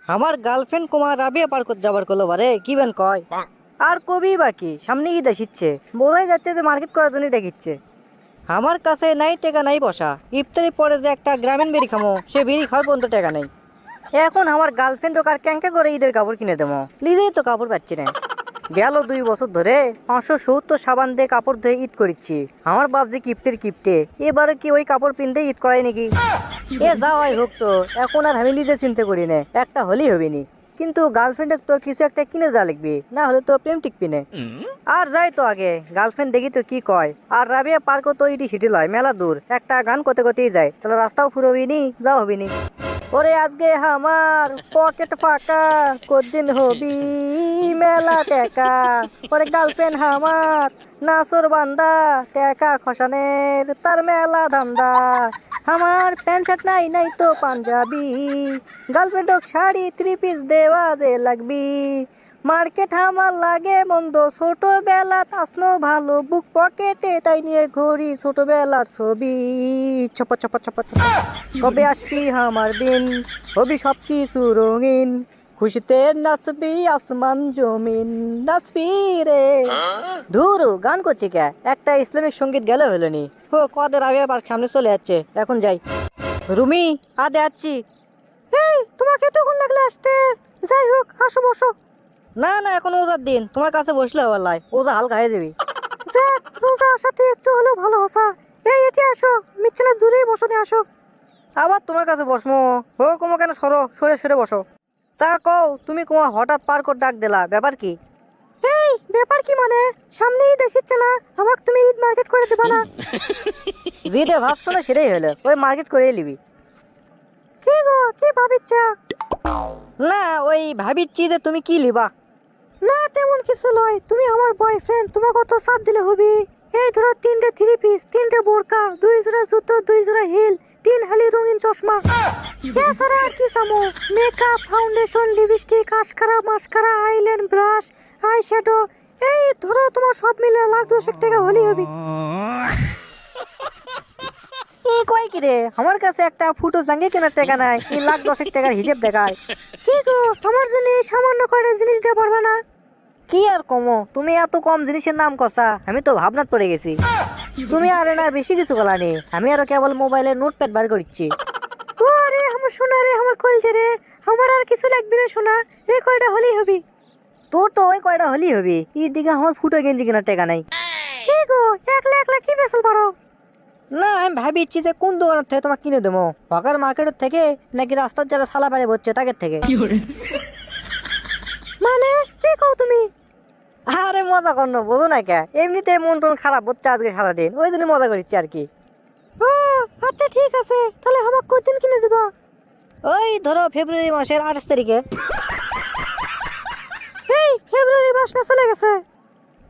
আমার গার্লফ্রেন্ড কুমার রাবিয়া পার্কত যাবার কলো বারে কি বেন কয় আর কবি বাকি সামনে ঈদ আসিচ্ছে বোঝাই যাচ্ছে যে মার্কেট করার জন্য ডেকিচ্ছে। আমার কাছে নাই টাকা নাই বসা ইফতারি পরে যে একটা গ্রামীণ বিড়ি খামো সে বিড়ি খাওয়ার পর্যন্ত টাকা নেই। এখন আমার গার্লফ্রেন্ড ওকে আর ক্যাঙ্কা করে ঈদের কাপড় কিনে দেবো নিজেই তো কাপড় পাচ্ছি না। গেল 2 বছর ধরে 570 সাবান দিয়ে কাপড় ধুয়ে ঈদ করিচ্ছি। আমার বাপ যে কিপ্টের কিপ্টে এবারে কি ওই কাপড় পিনতে ঈদ করাই নাকি? এ যা হয় হোক তো এখন আর আমি নিজে চিন্তা করি না একটা হলেই হবে নি, কিন্তু গার্লফ্রেন্ডের তো কিছু একটা কিনে দেওয়া লাগবে না হলে তো প্রেম টিকবি না। আর যাই তো আগে গার্লফ্রেন্ড দেখি তো কি কয়। আর রাবিয়া পার্কও তো ইটি সিটি লয় মেলা দূর একটা গান করতে করতেই যায় তাহলে রাস্তাও ফুরবি নি যাও হবি নি। ওরে আজকে আমার পকেট ফাঁকা কদিন হবি মেলা টেকা ওরে গার্লফ্রেন্ড আমার নাসর বান্দা টেকা খসানের তার মেলা ধান্দা আমার প্যান্ট শার্ট নাই নাই তো পাঞ্জাবি গার্লফ্রেন্ড শাড়ি 3 পিস দেওয়া যে লাগবি মার্কেট আমার লাগে মন্দ ছোটবেলা আসনো ভালো বুক পকেটে তাই নিয়ে ঘুরি ছোটবেলার ছবি চপ চপ চপ চপ কবে আসবি আমার দিন হবি সব কিছু রঙিন খুশিতে নাচবি আসমান জমিন নাচবি রে। ধুরু গান করছি কে একটা ইসলামিক সঙ্গীত গেলে হলো নি ও কদের আগে আবার সামনে চলে যাচ্ছে এখন যাই। রুমি আদে যাচ্ছি। এই তোমাকে এতক্ষণ লাগলে আসতে? যাই হোক আসো বসো। না না এখন ওজার দিন তোমার কাছে বসলে হবে লাই ওজা হালকা হয়ে যাবি। যাক রোজা আসাতে একটু হলেও ভালো হসা। এই এটি আসো মিচ্ছলে দূরেই বসনে আসো। আবার তোমার কাছে বসমো ও কোমো কেন সরো সরে সরে বসো। তা কও তুমি কোমা হঠাৎ পার করে ডাক দিলা ব্যাপার কি? এই ব্যাপার কি মানে সামনেই দেখিচ্ছে না আমাকে তুমি ঈদ মার্কেট করে দেবা না? যেটা ভাবছো না সেটাই হলো ওই মার্কেট করে নিবি। কি গো কি ভাবিচ্ছা? না ওই ভাবিচ্ছি যে তুমি কি লিবা। না তেমন কিছু লয় তুমি আমার বয়ফ্রেন্ড তোমাকে কত সাথ দিলে হবি। এই ধরো 3টে 3 পিস 3টে বোরকা 2 জোড়া জুতো 2 জোড়া হিল 3 হালি রঙিন চশমা এছাড়া আর কি সামো মেকআপ ফাউন্ডেশন লিপস্টিক আশকারা মাস্কারা আইল্যান্ড ব্রাশ আই শ্যাডো এই ধরো তোমার সব মিলে লাখ 10 টাকা হলেই হবে। এই কয় কি রে আমার কাছে একটা ফুটো জাঙ্গে কেনার টাকা নাই এই লাখ 10 টাকার হিসেব দেখায়। কি গো আমার জন্য এই সামান্য করে জিনিস দিতে পারবে না? কি আর কমো তুমি এত কম জিনিসের নাম কষা আমি তো ভাবনাত পড়ে গেছি। তুমি আরে না বেশি কিছু বলানি আমি আরো কেবল মোবাইলে নোটপ্যাড বার করছি। ও আরে আমার সোনা রে আমার কলজে রে আমার আর কিছু লাগবে না সোনা এই কয়টা হলেই হবে। তোর তো ওই কয়টা হলেই হবে এর দিকে আমার ফুটো গেঞ্জি কেনার টাকা নাই। কি গো একলা একলা কি বেসল পারো? না আমি ভাবিচ্ছি যে কোন দোকানের থেকে তোমাকে কিনে দেবো হকার মার্কেটের থেকে নাকি রাস্তার যারা সালা বাড়ি বসছে তাদের থেকে। মানে কি কও তুমি? আরে মজা কর না বোঝো না কে এমনিতে মন টন খারাপ হচ্ছে আজকে সারাদিন ওই জন্য মজা করছি আর কি। ও আচ্ছা ঠিক আছে তাহলে আমাকে কতদিন কিনে দেবা? ওই ধরো ফেব্রুয়ারি মাসের 28 তারিখে। এই ফেব্রুয়ারি মাস না চলে গেছে?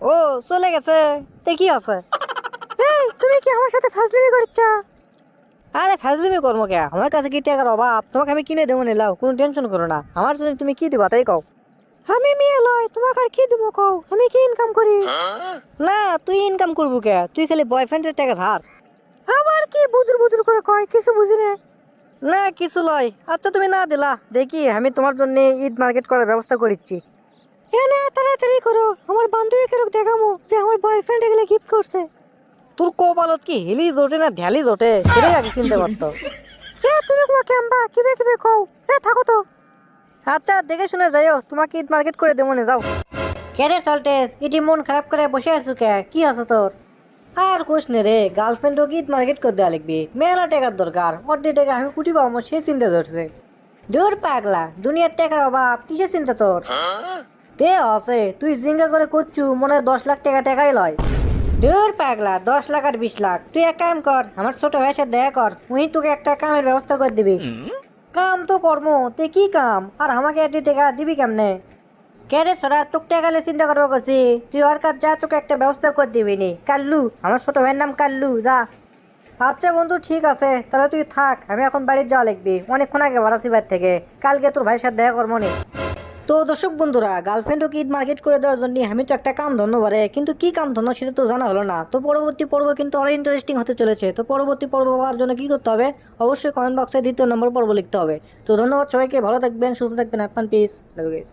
ও চলে গেছে তে কি আছে? এই তুমি কি আমার সাথে ফাজলামি করছ? আরে ফাজলামি করবো কে আমার কাছে কি টাকার অভাব তোমাকে আমি কিনে দেবো নিলাও কোনো টেনশন করো না আমার জন্য তুমি কি দিবা তাই কও। আমি মেয়ে লয় তোমাকে আর কি দেবো কও আমি কি ইনকাম করি? না তুই ইনকাম করবো কে তুই খালি বয়ফ্রেন্ডের টাকা ধার। আবার কি বুদুর বুদুর করে কয় কিছু বুঝি না। না কিছু লয় আচ্ছা তুমি না দিলা দেখি আমি তোমার জন্য ঈদ মার্কেট করার ব্যবস্থা করিচ্ছি। না তাড়াতাড়ি করো আমার বান্ধবীকে দেখামো যে আমার বয়ফ্রেন্ড এগুলো গিফট করছে। তোর কপালত কি হিলি জোটে না ঢ্যালি জোটে সেটাই আগে চিনতে পারতো। তুমি তোমাকে আম্বা কিবে কিবে কও থাকো তো। আচ্ছা দেখে শুনে যাইও তোমাকে ঈদ মার্কেট করে দেবো না যাও। কেরে চলতেস ইটি মন খারাপ করে বসে আছো কে কি আছে তোর? আর কোশ নে রে গার্লফ্রেন্ড ঈদ মার্কেট করে দেওয়া লাগবে মেলা টাকার দরকার অর্ধেক টাকা আমি কুটি পাবো সে চিন্তা ধরছে। দূর পাগলা দুনিয়ার টাকার অভাব কিসের চিন্তা তোর? তে আছে তুই জিঙ্গা করে করছু মনে হয় 10 লাখ টাকা টাকাই লয়। দূর পাগলা 10 লাখ আর 20 লাখ তুই এক কাম কর আমার ছোট ভাইয়ের সাথে দেখা কর উনি তোকে একটা কামের ব্যবস্থা করে দিবি। কাম তো কর্ম তে কি কাম আর আমাকে একটি টাকা দিবি কেমনে? কেরে সরা তোকে টাকালে চিন্তা করবো করছি তুই ওর কাজ যা তোকে একটা ব্যবস্থা করে দিবি নি কাল্লু আমার ছোট ভাইয়ের নাম কাল্লু যা। আচ্ছা বন্ধু ঠিক আছে তাহলে তুই থাক আমি এখন বাড়ির যাওয়া লিখবি অনেকক্ষণ আগে বাড়াছি বাড়ি থেকে কালকে তোর ভাইয়ের সাথে দেখা করবো নি। তো দর্শক বন্ধুরা, গার্লফ্রেন্ডও ঈদ মার্কেট করে দেওয়ার জন্য আমি তো একটা কাম ধন্য পারে, কিন্তু কি কাম ধন্য সেটা তো জানা হলো না। তো পরবর্তী পর্ব কিন্তু আরো ইন্টারেস্টিং হতে চলেছে। তো পরবর্তী পর্ব পাওয়ার জন্য কি করতে হবে? অবশ্যই কমেন্ট বক্সে 2য় নম্বর পর্ব লিখতে হবে। তো ধন্যবাদ সবাইকে, ভালো থাকবেন, সুস্থ থাকবেন, আপনার পিস।